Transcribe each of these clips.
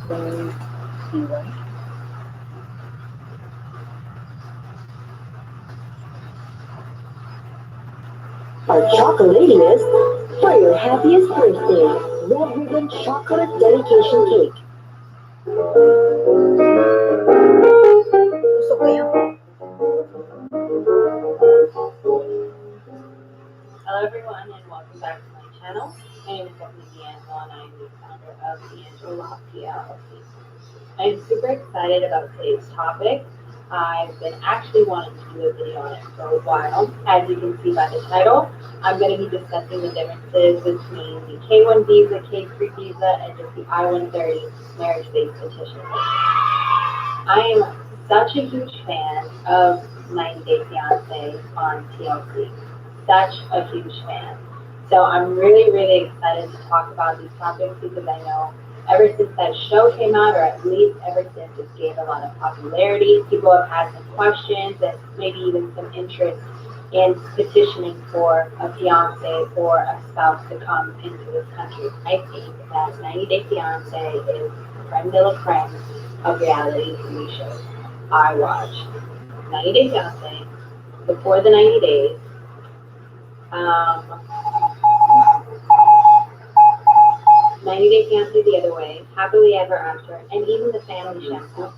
C1. Our chocolatiness for your happiest birthday. Red Ribbon Chocolate Dedication Cake. Gusto ko yan. Hello everyone and welcome back to my channel. My name is Stephanie D'Angelo and I am the founder of D'Angelo Lofty LLC. I'm super excited about today's topic. I've been actually wanting to do a video on it for a while. As you can see by the title, I'm going to be discussing the differences between the K1 visa, K3 visa, and just the I-130 marriage-based petition. I am such a huge fan of 90 Day Fiance on TLC. Such a huge fan. So I'm really excited to talk about these topics because I know ever since that show came out, or at least ever since it's gained a lot of popularity, people have had some questions and maybe even some interest in petitioning for a fiance or a spouse to come into this country. I think that 90 Day Fiance is creme de la creme of reality TV shows. I watch 90 Day Fiance, Before the 90 Days, 90 Day Fiance the Other Way, Happily Ever After, and even the Family Shampoo.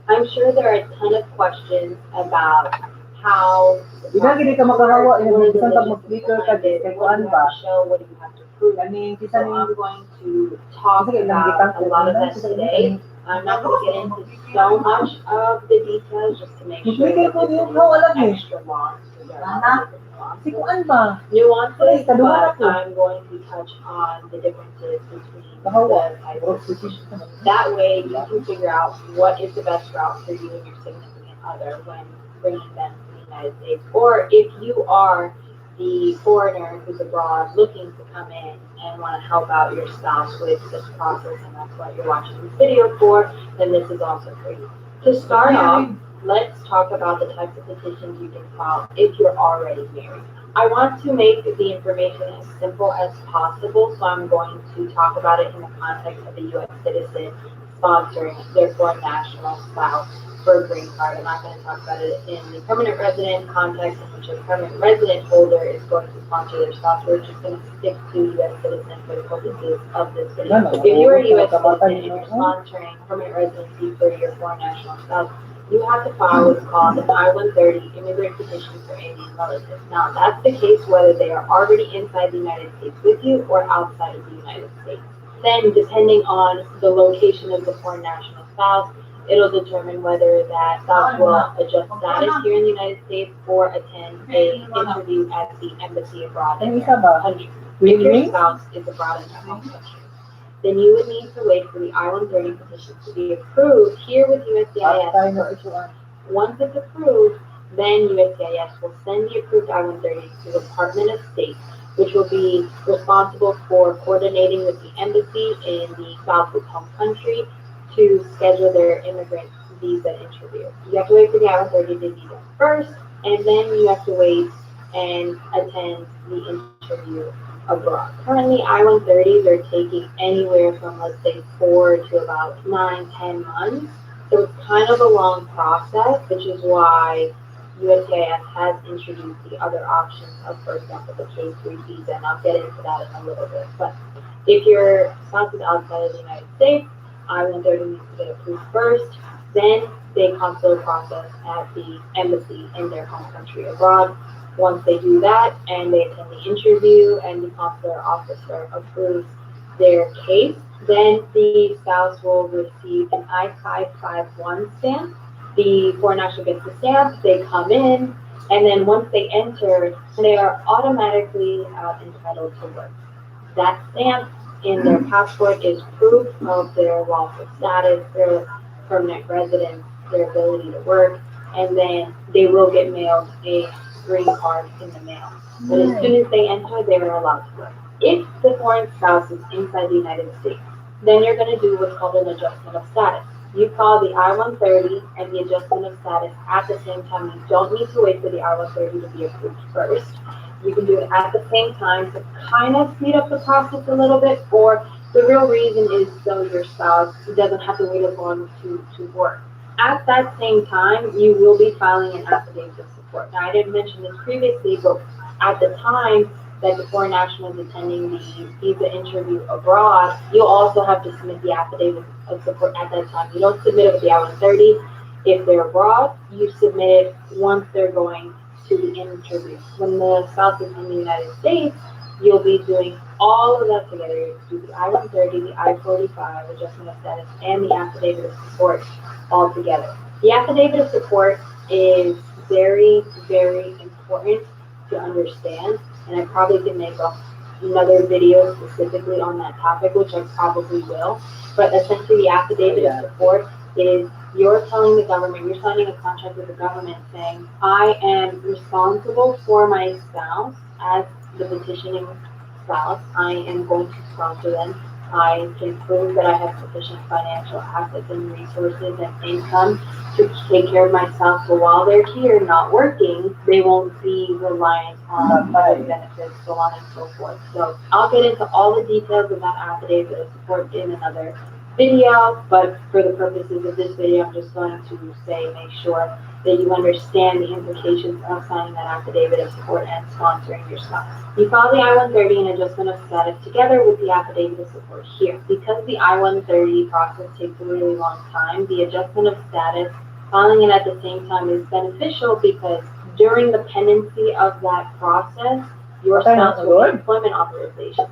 I'm sure there are a ton of questions about how Di ba gini ka makahawa what is the bisan pag logistics mag-flicker ka behind it, kay what do kuan you ba? have to show, what do you have to prove. Kani So kita ni I'm going to talk Sige, ilang about gitang a lot of that Sige, today. I'm not going to get into so much of the details just to make sure Mag-flicker that ko this yung video how alam is eh. extra long. So there are Mana? lots of Si nuances. kuan ba? Nuances, Kaduha but ako. I'm going to touch on the differences between Kahawa. the types of petitions. That way you can figure out what is the best route for you and your significant other when bringing them to the United States. Or if you are the foreigner who's abroad looking to come in and want to help out your spouse with this process, and that's what you're watching this video for, then this is also for you. To start off, let's talk about the types of petitions you can file if you're already married. I want to make the information as simple as possible, so I'm going to talk about it in the context of a U.S. citizen sponsoring their foreign national spouse for a green card. I'm not going to talk about it in the permanent resident context, in which a permanent resident holder is going to sponsor their spouse. We're just going to stick to U.S. citizen for the purposes of this video. If you're a U.S. citizen and you're sponsoring permanent residency for your foreign national spouse, you have to file what's called an I-130 immigrant petition for alien relatives. Now, that's the case whether they are already inside the United States with you or outside of the United States. Then, depending on the location of the foreign national spouse, it'll determine whether that spouse will adjust status here in the United States or attend an interview at the embassy abroad in their country. If your spouse is abroad in their home country, then you would need to wait for the I-130 petition to be approved here with USCIS first. Once it's approved, then USCIS will send the approved I-130 to the Department of State, which will be responsible for coordinating with the embassy in the spouse's home country to schedule their immigrant visa interview. You have to wait for the I-130 to be done first, and then you have to wait and attend the interview abroad. Currently, I-130s are taking anywhere from, let's say, 4 to about 9-10 months. So it's kind of a long process, which is why USCIS has introduced the other options of, for example, the K3 visa, and I'll get into that in a little bit. But if your spouse is outside of the United States, I-130 needs to get approved first, then they consular process at the embassy in their home country abroad. Once they do that and they attend the interview and the consular officer approves their case, then the spouse will receive an I-551 stamp. The foreign national gets the stamp, they come in, and then once they enter, they are automatically entitled to work. That stamp in their passport is proof of their lawful status, their permanent residence, their ability to work, and then they will get mailed a green card in the mail. But as soon as they enter, they are allowed to work. If the foreign spouse is inside the United States, then you're going to do what's called an adjustment of status. You file the I-130 and the adjustment of status at the same time. You don't need to wait for the I-130 to be approved first. You can do it at the same time to kind of speed up the process a little bit, or The real reason is so your spouse doesn't have to wait as long to work. At that same time, you will be filing an affidavit of support. Now, I didn't mention this previously, but at the time that the foreign national is attending the visa interview abroad, you'll also have to submit the affidavit of support at that time. You don't submit it with the I-130. If they're abroad, you submit it once they're going to the interview. When the spouse is in the United States, you'll be doing all of that together. You do the I-130, the I-45, adjustment of status, and the affidavit of support all together. The affidavit of support is very, very important to understand, and I probably can make another video specifically on that topic, which I probably will. But essentially, the affidavit of support is you're telling the government, you're signing a contract with the government saying, I am responsible for my spouse as the petitioning spouse. I am going to sponsor them. I can prove that I have sufficient financial assets and resources and income to take care of myself. So while they're here not working, they won't be reliant on other benefits, so on and so forth. So I'll get into all the details of that affidavit of support in another video, but for the purposes of this video, I'm just going to say make sure that you understand the implications of signing that affidavit of support and sponsoring your spouse. You file the I-130 and adjustment of status together with the affidavit of support here. Because the I-130 process takes a really long time, the adjustment of status, filing it at the same time is beneficial because during the pendency of that process, your spouse will get employment authorization.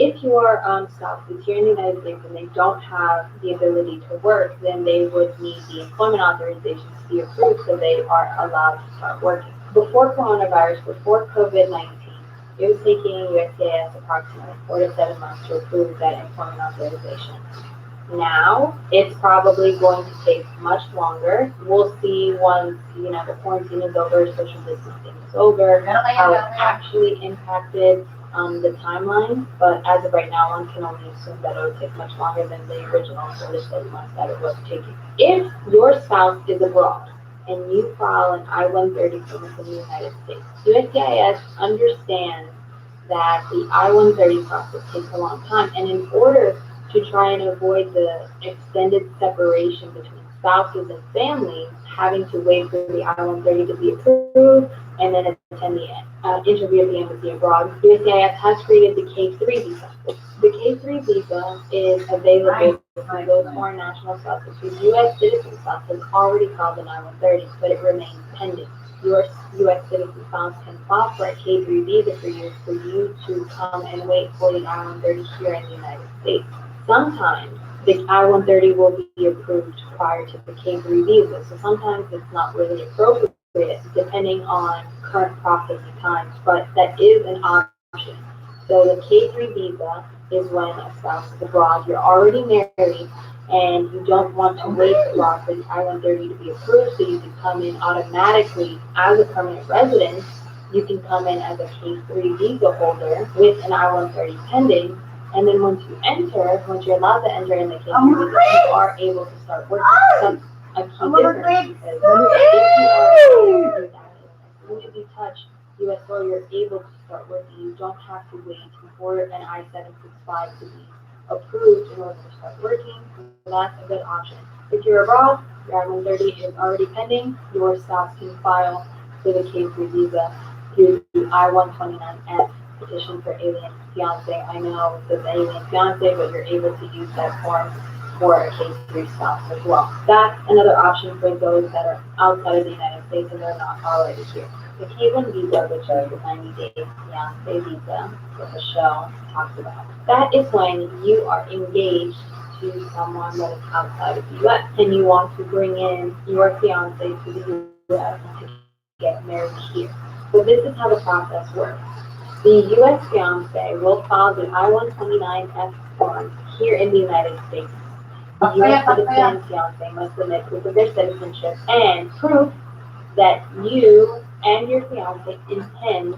If your spouse is here in the United States and they don't have the ability to work, then they would need the employment authorization to be approved so they are allowed to start working. Before coronavirus, before COVID-19, it was taking USCIS approximately 4 to 7 months to approve that employment authorization. Now, it's probably going to take much longer. We'll see once, the quarantine is over, social distancing is over, how it actually impacted the timeline, but as of right now, one can only assume that it will take much longer than the original 4 to 7 months that it was taking. If your spouse is abroad and you file an I-130 form from the United States, USCIS understands that the I-130 process takes a long time, and in order to try and avoid the extended separation between spouses and families, having to wait for the I-130 to be approved and then attend the interview at the embassy abroad, USCIS has created the K3 visa. The K3 visa is available for those foreign national spouses whose U.S. citizen spouse has already filed an I-130, but it remains pending. Your U.S. citizen spouse can file for a K3 visa for you to come and wait for the I-130 here in the United States. Sometimes the I-130 will be approved prior to the K3 visa, so sometimes it's not really appropriate depending on current processing times, but that is an option. So the K3 visa is when a spouse is abroad, you're already married, and you don't want to wait abroad for the I-130 to be approved, so you can come in automatically as a permanent resident. You can come in as a K3 visa holder with an I-130 pending, and then once you're allowed to enter in the K3 visa, you are able to start working. That's a key difference because if you are as soon as you touch U.S. soil, you're able to start working. You don't have to wait for an I-765 to be approved in order to start working. So that's a good option. If you're abroad, your I-130 is already pending. Your spouse can file for the K3 visa through the I-129F petition for alien fiance. I know it says alien fiance, but you're able to use that form for a K3 spouse as well. That's another option for those that are outside of the United States and they're not already here. The K1 visa, which is the 90-day fiance visa that the show talks about, that is when you are engaged to someone that is outside of the U.S. and you want to bring in your fiance to the U.S. to get married here. So this is how the process works. The U.S. fiance will file the I-129F form here in the United States. The U.S. citizen fiance must submit proof of their citizenship and proof that you and your fiance intend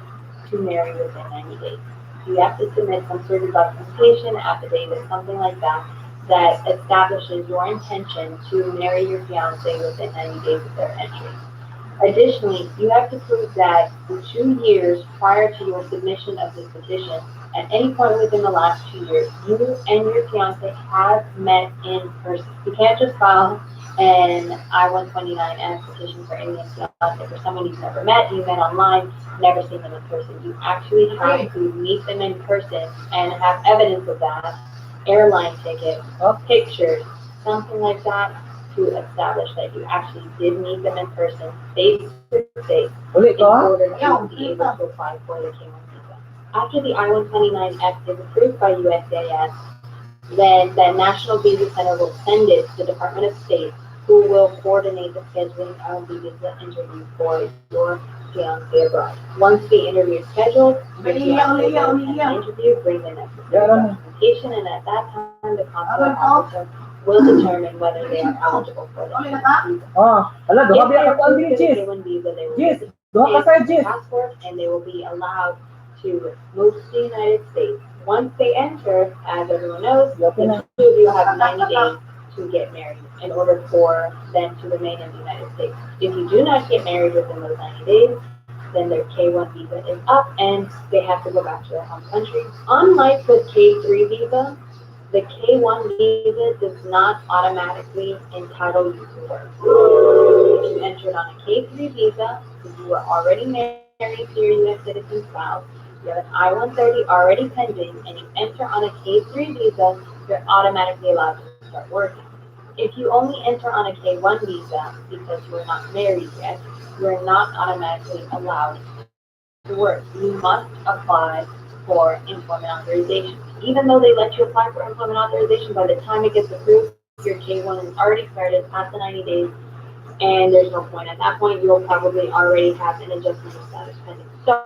to marry within 90 days. You have to submit some sort of documentation, affidavit, something like that, that establishes your intention to marry your fiance within 90 days of their entry. Additionally, you have to prove that for 2 years prior to your submission of this petition, at any point within the last 2 years, you and your fiance have met in person. You can't just file an I-129 application for any fiance for someone you've never met, you met online, never seen them in person. You actually have to meet them in person and have evidence of that, airline ticket, pictures, something like that, to establish that you actually did meet them in person, face to face, in order to be able to apply for the K1 visa. After the I-129F is approved by USCIS, then the National Visa Center will send it to the Department of State, who will coordinate the scheduling of the visa interview for your fiance abroad. Once the interview is scheduled, your fiance will attend the interview, bring the necessary documentation, and at that time, the consular officer will determine whether they are eligible for the K1 visa. Ala, If doha they biya are ka kuan approved dili, for the Jis. K1 visa, they will Jis, get doha ka sa a Jis. passport and they will be allowed to move to the United States. Once they enter, as everyone knows, the two of you have 90 days to get married in order for them to remain in the United States. If you do not get married within those 90 days, then their K1 visa is up and they have to go back to their home country. Unlike the K3 visa, the K1 visa does not automatically entitle you to work. If you entered on a K3 visa, if you were already married to your U.S. citizen spouse, you have an I-130 already pending, and you enter on a K3 visa, you're automatically allowed to start working. If you only enter on a K1 visa because you are not married yet, you are not automatically allowed to work. You must apply for employment authorization. Even though they let you apply for employment authorization, by the time it gets approved, your K1 is already started past the 90 days, and there's no point. At that point, you'll probably already have an adjustment of status pending. So,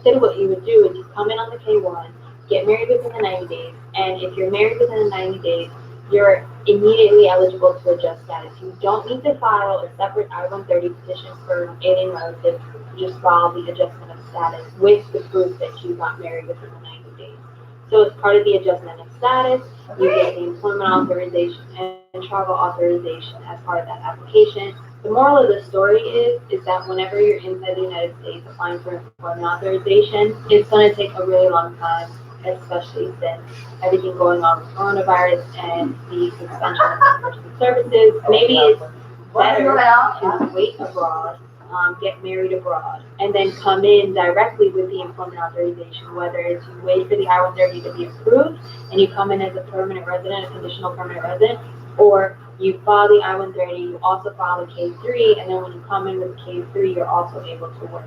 then what you would do is you come in on the K1, get married within the 90 days, and if you're married within the 90 days, you're immediately eligible to adjust status. You don't need to file a separate I-130 petition for alien relatives. You just file the adjustment of status with the proof that you got married within the 90 days. So as part of the adjustment of status, you get the employment authorization and travel authorization as part of that application. The moral of the story is that whenever you're inside the United States applying for employment authorization, it's going to take a really long time, especially since everything going on with coronavirus and the suspension of in-person services. Maybe it's better to wait abroad, get married abroad, and then come in directly with the employment authorization, whether it's you wait for the I-130 to be approved and you come in as a permanent resident, a conditional permanent resident, or you file the I-130, you also file the K3, and then when you come in with the K3, you're also able to work.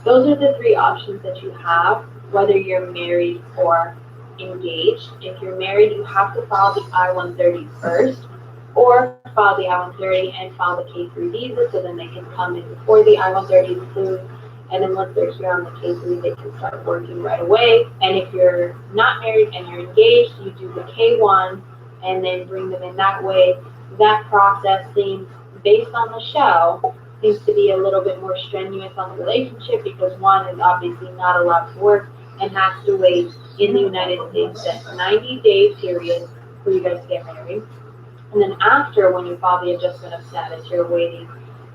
Those are the three options that you have, whether you're married or engaged. If you're married, you have to file the I-130 first, or file the I-130 and file the K3 visa, so then they can come in before the I-130 is approved, and then once they're here on the K3, they can start working right away. And if you're not married and you're engaged, you do the K1 and then bring them in that way. That process seems, based on the show, seems to be a little bit more strenuous on the relationship because one is obviously not allowed to work and has to wait in the United States that 90-day period for you guys to get married. And then after, when you file the adjustment of status, you're waiting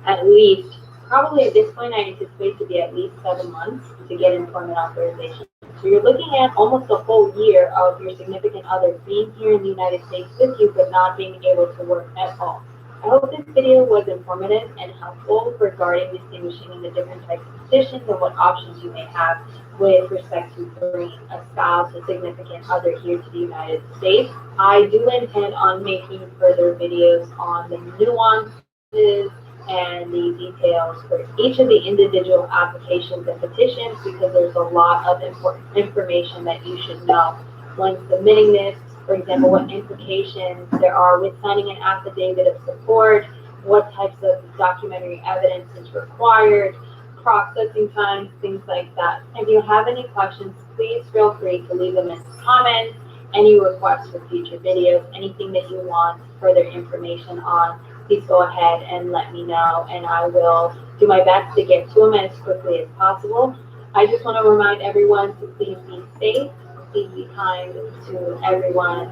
at least, probably at this point, I anticipate to be at least 7 months to get employment authorization. So you're looking at almost a whole year of your significant other being here in the United States with you, but not being able to work at all. I hope this video was informative and helpful regarding distinguishing in the different types of petitions and what options you may have with respect to bringing a spouse, a significant other here to the United States. I do intend on making further videos on the nuances and the details for each of the individual applications and petitions because there's a lot of important information that you should know when submitting this. For example, what implications there are with signing an affidavit of support, what types of documentary evidence is required, processing times, things like that. If you have any questions, please feel free to leave them in the comments. Any requests for future videos, anything that you want further information on, please go ahead and let me know, and I will do my best to get to them as quickly as possible. I just want to remind everyone to please be safe, please be kind to everyone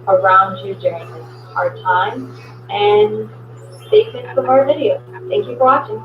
around you during this hard time, and stay tuned for more videos. Thank you for watching.